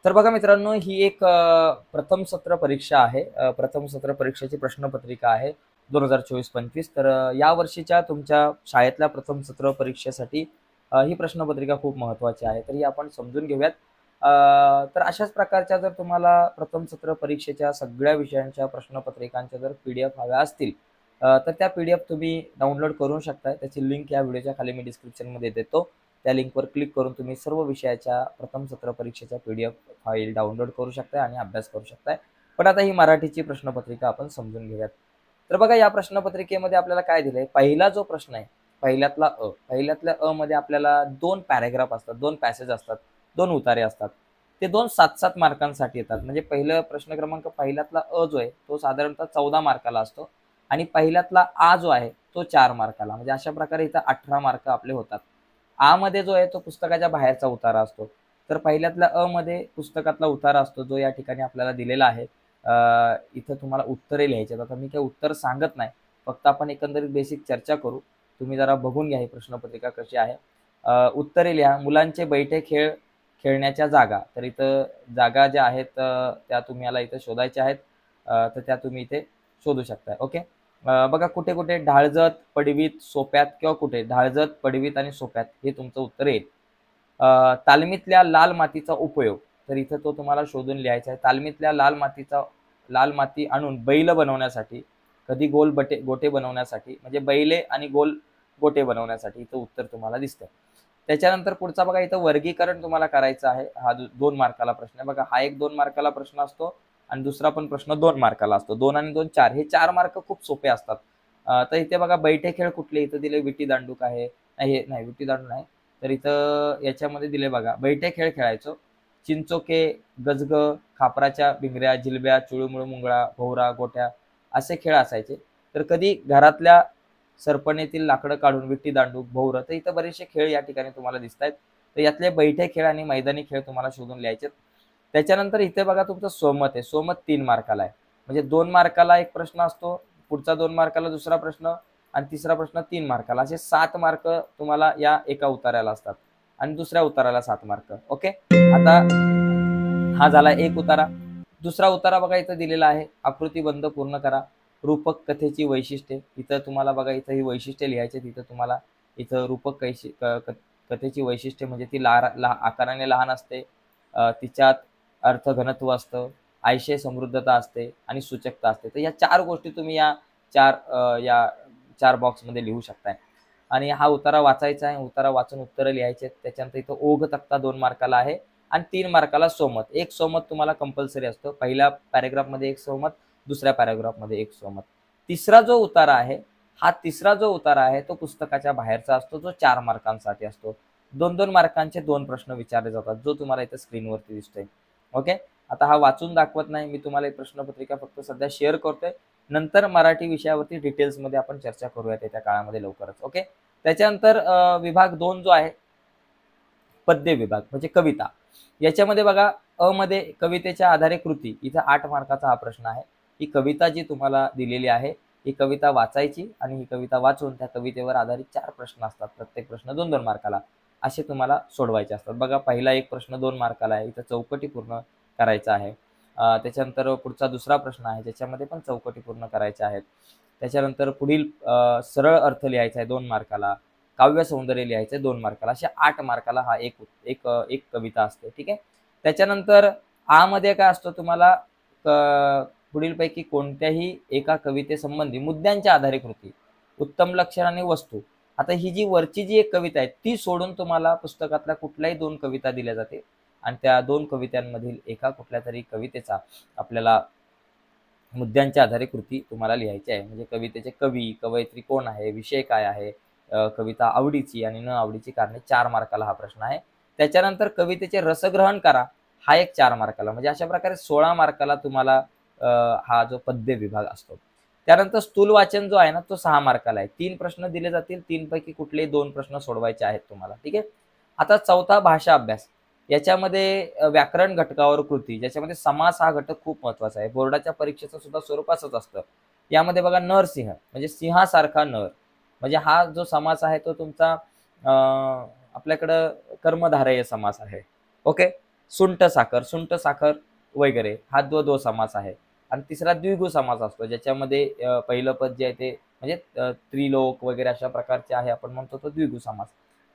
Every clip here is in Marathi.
तर बघा मित्रांनो, ही एक प्रथम सत्र परीक्षा आहे. प्रथम सत्र परीक्षेची प्रश्नपत्रिका आहे 2024-25. तर या वर्षीच्या तुमच्या शाळेतल्या प्रथम सत्र परीक्षेसाठी ही प्रश्नपत्रिका खूप महत्त्वाची आहे. तर ही आपण समजून घेऊयात. तर अशाच प्रकारच्या जर तुम्हाला प्रथम सत्र परीक्षेच्या सगळ्या विषयांच्या प्रश्नपत्रिकांच्या जर PDF हव्या असतील, तर त्या PDF तुम्ही डाउनलोड करू शकता. त्याची लिंक या व्हिडिओच्या खाली मी डिस्क्रिप्शनमध्ये देतो. त्या लिंकवर क्लिक करून तुम्ही सर्व विषयाच्या प्रथम सत्र परीक्षेच्या PDF फाईल डाउनलोड करू शकताय आणि अभ्यास करू शकताय. पण आता ही मराठीची प्रश्नपत्रिका आपण समजून घेऊयात. तर बघा, या प्रश्नपत्रिकेमध्ये आपल्याला काय दिलंय, पहिला जो प्रश्न आहे, पहिल्यातल्या अ मध्ये आपल्याला 2 पॅराग्राफ असतात, 2 पॅसेज असतात, 2 उतारे असतात. ते 2 7-7 मार्कांसाठी येतात. म्हणजे पहिलं प्रश्न क्रमांक पहिल्यातला अ जो आहे तो साधारणतः 14 मार्काला असतो आणि पहिल्यातला आ जो आहे तो 4 मार्काला. म्हणजे अशा प्रकारे इथं 18 मार्क आपले होतात. आ मध्ये जो आहे तो पुस्तकाच्या बाहेरचा उतारा असतो. तर पहिल्यातल्या अ मध्ये पुस्तकातला उतारा असतो, जो या ठिकाणी आपल्याला दिलेला आहे. इथं तुम्हाला उत्तरे लिहायची आहेत. आता मी काही उत्तर सांगत नाही, फक्त आपण एकंदरीत बेसिक चर्चा करू. तुम्ही जरा बघून घ्या ही प्रश्नपत्रिका कशी आहे. उत्तरे लिहा. मुलांचे बैठे खेळ खेळण्याच्या जागा. तर इथं जागा ज्या आहेत त्या तुम्हाला इथं शोधायच्या आहेत. तर त्या तुम्ही इथे शोधू शकताय. ओके. बघा, कुठे कुठे ढाळजत, पडवीत, सोप्यात किंवा कुठे ढाळजत, पडवीत आणि सोप्यात हे तुमचं उत्तर येईल. तालमीतल्या लाल मातीचा उपयोग. तर इथं तो तुम्हाला शोधून लिहायचा आहे. तालमीतल्या लाल माती आणून बैल बनवण्यासाठी, कधी गोटे बनवण्यासाठी, म्हणजे बैले आणि गोटे बनवण्यासाठी इथं उत्तर तुम्हाला दिसतं. त्याच्यानंतर पुढचा बघा, इथं वर्गीकरण तुम्हाला करायचं आहे. हा 2 मार्काला प्रश्न आहे. बघा, हा एक 2 मार्काला प्रश्न असतो आणि दुसरा पण प्रश्न 2 मार्काला असतो. 2 आणि 2 4. हे 4 मार्क खूप सोपे असतात. तर इथे बघा, बैठे खेळ कुठले, इथं दिले विटी दांडूक आहे. हे नाही, विटी दांडू नाही. तर इथं याच्यामध्ये दिले बघा, बैठे खेळ खेळायचो. चिंचोके, गजग, खापराच्या भिंगऱ्या, जिलब्या, चुळूमुळू मुंगळा, भोवरा, गोट्या असे खेळ असायचे. तर कधी घरातल्या सरपणीतील लाकडं काढून विटी दांडूक, भोवरं. तर इथं बरेचसे खेळ या ठिकाणी तुम्हाला दिसत आहेत. तर यातले बैठे खेळ आणि मैदानी खेळ तुम्हाला शोधून लिहायचे. त्याच्यानंतर इथे बघा, तुमचं स्वमत आहे. स्वमत 3 मार्काला आहे. म्हणजे 2 मार्काला एक प्रश्न असतो, पुढचा 2 मार्काला दुसरा प्रश्न आणि तिसरा प्रश्न 3 मार्काला. असे 7 मार्क तुम्हाला या एका उतार्याला असतात आणि दुसऱ्या उताराला 7 मार्क. ओके. आता हा झाला एक उतारा. दुसरा उतारा बघा, इथं दिलेला आहे, आकृतीबंध पूर्ण करा. रूपक कथेची वैशिष्ट्ये. इथं तुम्हाला बघा, इथं ही वैशिष्ट्ये लिहायची. तिथं तुम्हाला इथं रूपक कथेची वैशिष्ट्ये म्हणजे ती आकाराने लहान असते, तिच्यात अर्थघनत्व असतं, आयशय समृद्धता असते आणि सूचकता असते. तर या 4 गोष्टी तुम्ही या 4 बॉक्समध्ये लिहू शकताय. आणि हा उतारा वाचायचा आहे. उतारा वाचून उत्तरं लिहायची आहेत. त्याच्यानंतर इथं ओघ तक्ता 2 मार्काला आहे आणि 3 मार्काला स्वमत. एक स्वमत तुम्हाला कंपल्सरी असतो. पहिल्या पॅराग्राफमध्ये एक स्वमत, दुसऱ्या पॅराग्राफमध्ये एक स्वमत. तिसरा जो उतारा आहे, हा तिसरा जो उतारा आहे तो पुस्तकाच्या बाहेरचा असतो, जो 4 मार्कांसाठी असतो. 2-2 मार्कांचे 2 प्रश्न विचारले जातात, जो तुम्हाला इथं स्क्रीनवरती दिसतोय. ओके. आता हा वाचून दाखवत नाही मी तुम्हाला, एक प्रश्नपत्रिका फक्त सध्या शेअर करतोय. नंतर मराठी विषयावरती डिटेल्समध्ये आपण चर्चा करूयात येत्या काळामध्ये लवकरच. ओके. त्याच्यानंतर विभाग 2 जो आहे, पद्य विभाग म्हणजे कविता. याच्यामध्ये बघा, अ मध्ये कवितेच्या आधारे कृती. इथं 8 मार्काचा हा प्रश्न आहे. ही कविता जी तुम्हाला दिलेली आहे, ही कविता वाचायची आणि ही कविता वाचून त्या कवितेवर आधारित 4 प्रश्न असतात. प्रत्येक प्रश्न 2-2 मार्काला असे तुम्हाला सोडवायचे असतात. बघा, पहिला एक प्रश्न 2 मार्काला आहे. इथं चौकटी पूर्ण करायचा आहे. त्याच्यानंतर पुढचा दुसरा प्रश्न आहे, ज्याच्यामध्ये पण चौकटी पूर्ण करायच्या आहेत. त्याच्यानंतर पुढील सरळ अर्थ लिहायचा आहे 2 मार्काला. काव्य सौंदर्य लिहायचं 2 मार्काला. अशा 8 मार्काला हा एक कविता असते. ठीक आहे. त्याच्यानंतर आ मध्ये काय असतं, तुम्हाला पुढीलपैकी कोणत्याही एका कवितेसंबंधी मुद्द्यांच्या आधारे कृती, उत्तम लक्षण आणि वस्तू. आता ही वरची जी एक कविता आहे ती सोडून तुम्हाला पुस्तकातल्या कुठल्याही 2 कविता दिल्या जाते आणि त्या 2 कवितांमधील एका कुठल्यातरी कवितेचा आपल्याला मुद्द्यांच्या आधारे कृती तुम्हाला लिहायची आहे. म्हणजे कवितेचे कवी, कवयित्री कोण आहे, विषय काय आहे, कविता आवडीची आणि न आवडीची कारणे. 4 मार्काला हा प्रश्न आहे. त्याच्यानंतर कवितेचे रसग्रहण करा, हा एक 4 मार्काला. म्हणजे अशा प्रकारे 16 मार्काला तुम्हाला हा जो पद्य विभाग असतो. त्यानंतर स्थूल वाचन जो आहे ना, तो 6 मार्काला आहे. 3 प्रश्न दिले जातील. 3 पैकी कुठलेही 2 प्रश्न सोडवायचे आहेत तुम्हाला. ठीक आहे. आता चौथा भाषा अभ्यास. याच्यामध्ये व्याकरण घटकावर कृती, ज्याच्यामध्ये समास हा घटक खूप महत्वाचा आहे. बोर्डाच्या परीक्षेचं सुद्धा स्वरूप असंच असतं. यामध्ये बघा, नरसिंह म्हणजे सिंहासारखा नर, म्हणजे हा जो समास आहे तो तुमचा आपल्याकडं कर्मधारय समास आहे. ओके. सुंठ साखर वगैरे हा द्वंद्व समास आहे. आणि तिसरा द्विगु समास असतो, ज्याच्यामध्ये पहिलं पद जे आहे ते म्हणजे त्रिलोक वगैरे अशा प्रकारचे आहे, आपण म्हणतो तो द्विगु समास.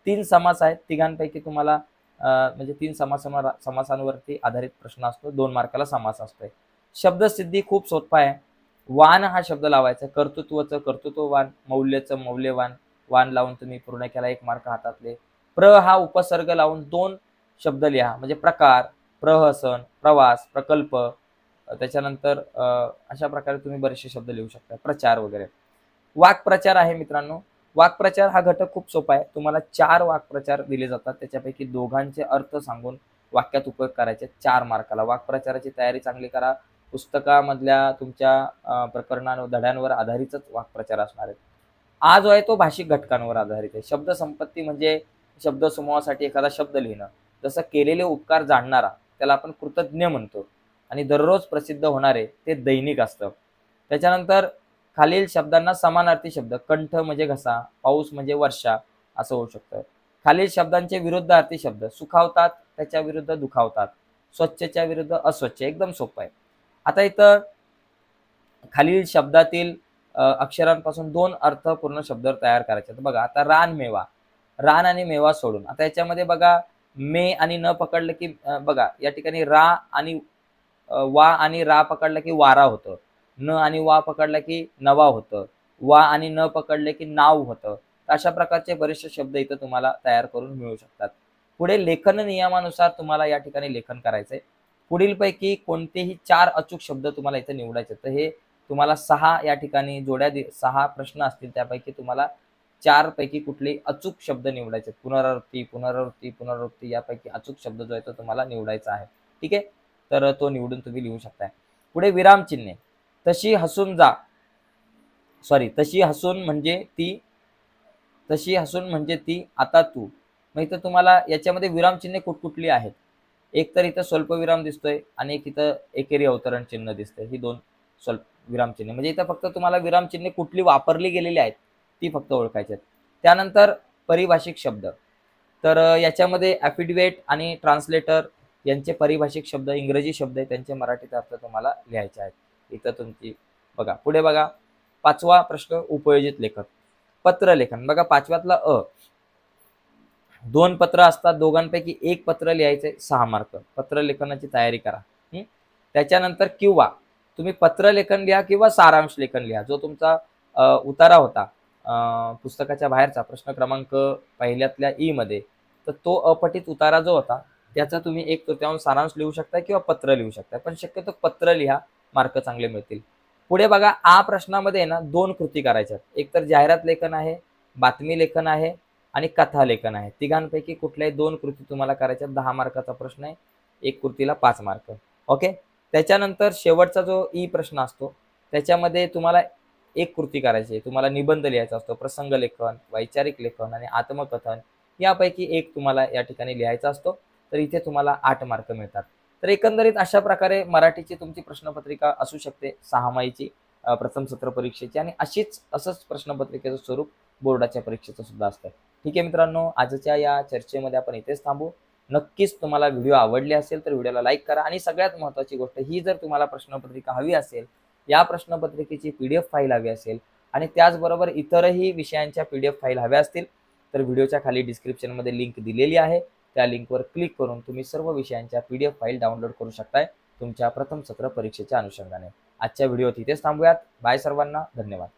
3 समास आहेत. तिघांपैकी तुम्हाला म्हणजे 3 समासांवरती आधारित प्रश्न असतो. 2 मार्काला समास असतोय. शब्दसिद्धी खूप सोपा आहे. वान हा शब्द लावायचा. कर्तृत्वचं कर्तृत्ववान, मौल्यचं मौल्यवान, वान लावून तुम्ही पूर्ण केला 1 मार्क हातातले. प्र हा उपसर्ग लावून 2 शब्द लिहा, म्हणजे प्रकार, प्रहसन, प्रवास, प्रकल्प. त्याच्यानंतर अशा प्रकारे तुम्ही बरेचसे शब्द लिहू शकता, प्रचार वगैरे. वाक्प्रचार आहे मित्रांनो. वाक्प्रचार हा घटक खूप सोपा आहे. तुम्हाला 4 वाक्प्रचार दिले जातात, त्याच्यापैकी दोघांचे अर्थ सांगून वाक्यात उपयोग करायचे 4 मार्काला. वाक्प्रचाराची तयारी चांगली करा. पुस्तकामधल्या तुमच्या प्रकरणांवर धड्यांवर आधारितच वाक्प्रचार असणार आहेत. हा जो आहे तो भाषिक घटकांवर आधारित आहे. शब्दसंपत्ती म्हणजे शब्दसमूहासाठी एखादा शब्द लिहिणं. जसं केलेले उपकार जाणणारा त्याला आपण कृतज्ञ म्हणतो, आणि दररोज प्रसिद्ध होणारे ते दैनिक असतं. त्याच्यानंतर खालील शब्दांना समानार्थी शब्द, कंठ म्हणजे घसा, पाऊस म्हणजे वर्षा असं होऊ शकतं. खालील शब्दांचे विरुद्धार्थी शब्द, सुखावतात त्याच्या विरुद्ध दुखावतात, स्वच्छच्या विरुद्ध अस्वच्छ. एकदम सोपं आहे. आता इथं खालील शब्दातील अक्षरांपासून 2 अर्थपूर्ण शब्द तयार करायचे. तर बघा आता रानमेवा, रान आणि मेवा सोडून आता याच्यामध्ये बघा मे आणि न पकडलं की बघा या ठिकाणी रा आणि वा आणि रा पकडलं की वारा होतं, न आणि वा पकडलं की नवा होतं, वा आणि न पकडले की नाव होतं. तर अशा प्रकारचे बरेचसे शब्द इथं तुम्हाला तयार करून मिळू शकतात. पुढे लेखन नियमानुसार तुम्हाला या ठिकाणी लेखन करायचंय. पुढीलपैकी कोणतेही 4 अचूक शब्द तुम्हाला इथे निवडायचे. तर हे तुम्हाला 6 या ठिकाणी 6 प्रश्न असतील, त्यापैकी तुम्हाला 4 पैकी कुठले अचूक शब्द निवडायचे. पुनरावृत्ती पुनरावृत्ती पुनरावृत्ती यापैकी अचूक शब्द जो आहे तो तुम्हाला निवडायचा आहे. ठीक आहे, तर तो निवडून तुम्ही लिहू शकताय. पुढे विरामचिन्हे. तशी हसून जा, सॉरी तशी हसून म्हणजे ती, तशी हसून म्हणजे ती, आता तू. मग इथं तुम्हाला याच्यामध्ये विरामचिन्हे कुठकुठली आहेत. एक तर इथं स्वल्पविराम दिसतोय आणि एक इथं एकेरी अवतरण चिन्ह दिसतंय. ही 2 स्वल्प विरामचिन्हे, म्हणजे इथं फक्त तुम्हाला विरामचिन्हे कुठली वापरली गेलेली आहेत ती फक्त ओळखायची आहेत. त्यानंतर पारिभाषिक शब्द. तर याच्यामध्ये ॲफिडेव्हिट आणि ट्रान्सलेटर यांचे पारिभाषिक शब्द, इंग्रजी शब्द आहे, त्यांचे मराठीत अर्थ तुम्हाला लिहायचे आहेत. इथं तुमची बघा, पुढे बघा 5वा प्रश्न, उपयोजित लेखन. पत्रलेखन बघा 5व्यातला 2 पत्र असतात, दोघांपैकी 1 पत्र लिहायचे, 6 मार्क. पत्रलेखनाची तयारी करा. त्याच्यानंतर किंवा तुम्ही पत्रलेखन लिहा किंवा सारांश लेखन लिहा. जो तुमचा उतारा होता पुस्तकाच्या बाहेरचा, प्रश्न क्रमांक पहिल्यातल्या ई मध्ये, तर तो अपठित उतारा जो होता त्याचा तुम्ही 1/3 सारांश लिहू शकता किंवा पत्र लिहू शकता, पण शक्यतो पत्र लिहा, मार्क चांगले मिळतील. पुढे बघा आ प्रश्नामध्ये ना 2 कृती करायच्या. एक तर जाहिरात लेखन आहे, बातमी लेखन आहे आणि कथा लेखन आहे. तिघांपैकी कुठल्याही 2 कृती तुम्हाला करायच्या. 10 मार्काचा प्रश्न आहे, 1 कृतीला 5 मार्क. ओके. त्याच्यानंतर शेवटचा जो ई प्रश्न असतो त्याच्यामध्ये तुम्हाला 1 कृती करायची आहे. तुम्हाला निबंध लिहायचा असतो, प्रसंग लेखन, वैचारिक लेखन आणि आत्मकथन यापैकी 1 तुम्हाला या ठिकाणी लिहायचा असतो. तर इथे तुम्हाला 8 मार्क मिळतात. तर एकंदरीत अशा प्रकारे मराठीची तुमची प्रश्नपत्रिका असू शकते 6 माहीची प्रथम सत्र परीक्षेची, आणि असंच प्रश्नपत्रिकेचं स्वरूप बोर्डाच्या परीक्षेचं सुद्धा असतं. ठीक आहे मित्रांनो, आजच्या या चर्चेमध्ये आपण इथेच थांबू. नक्कीच तुम्हाला व्हिडिओ आवडले असेल तर व्हिडिओला लाईक करा, आणि सगळ्यात महत्त्वाची गोष्ट ही, जर तुम्हाला प्रश्नपत्रिका हवी असेल, या प्रश्नपत्रिकेची PDF फाईल हवी असेल आणि त्याचबरोबर इतरही विषयांच्या PDF फाईल हव्या असतील, तर व्हिडिओच्या खाली डिस्क्रिप्शनमध्ये लिंक दिलेली आहे. त्या लिंकवर क्लिक करून तुम्ही सर्व विषयांच्या PDF फाईल डाउनलोड करू शकताय तुमच्या प्रथम सत्र परीक्षेच्या अनुषंगाने. आजच्या व्हिडिओत इथेच थांबूयात. बाय सर्वांना, धन्यवाद.